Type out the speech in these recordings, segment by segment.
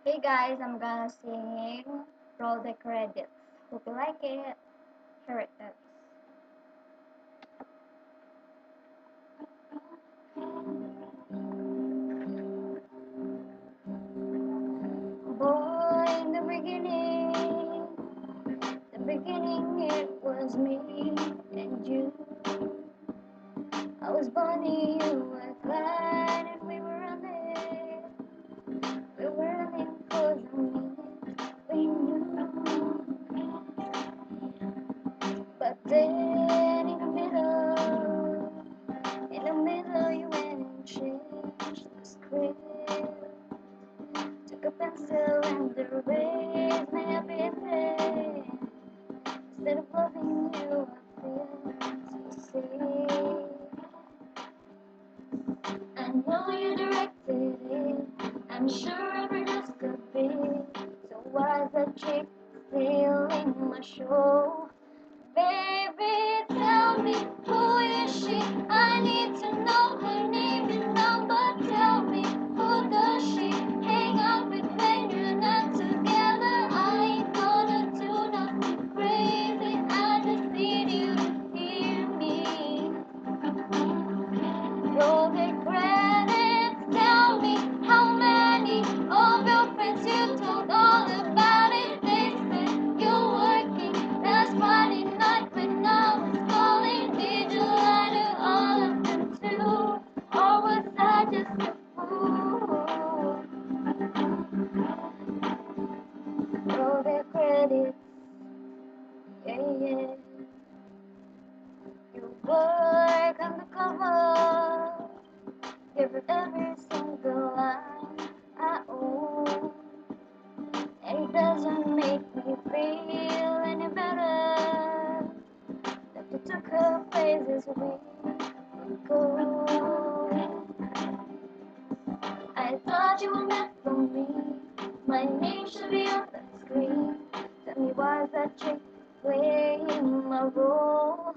Hey guys, I'm gonna sing Roll the Credits. Hope you like it. Here it is. Boy, in the beginning it was me and you. I was Bonnie, you were Clyde, and we were running. We were running for the minute we knew. But then in the middle, you went and changed the script. Took a pencil and erased my happy day. Instead of loving you, I feel so sick. I know you directed it. I'm sure it was just a bit. So why's that chick still in my show? Baby, tell me, who is she? I need to know her name and number. Tell me, who does she hang out with when you're not together? I ain't gonna do nothing crazy. I just need you to hear me. Roll the credits. Tell me how many of your friends you told all about it. They said you're working last Friday night when I was calling. Did you lie to all of them too? Or was I just a fool? Roll the credits. Yeah, yeah. You work on the cover. Give her every single line I own. And it doesn't make me feel any better that you took her phrases week ago. I thought you were meant for me. My name should be on the screen. Tell me, why is that chick playing my role?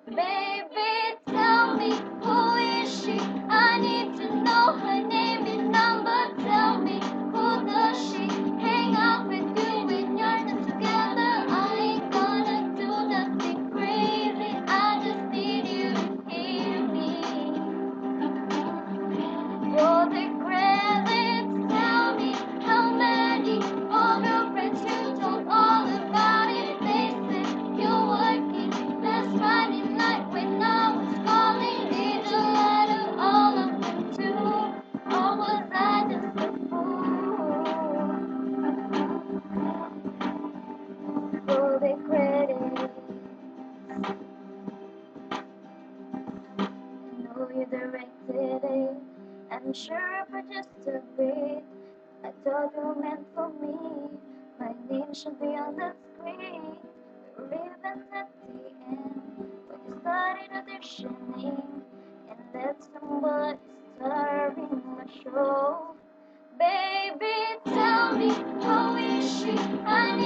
Baby, tell me, who is she? I need to know her name and number. Tell me, who does she hang out with you when you're not together? I ain't gonna do nothing crazy. I just need you to hear me. Roll the credits. Tell me how many of your friends you told all about it. They said you're working last Friday night when I was calling. Did you lie to all of them too? Or was I just a fool? Roll the credits. I know you directed it. I'm sure for just a bit. I thought you were meant for me. My name should be on the screen. The ribbons at the end. When you started auditioning and let somebody star in my show. Baby, tell me, who is she? I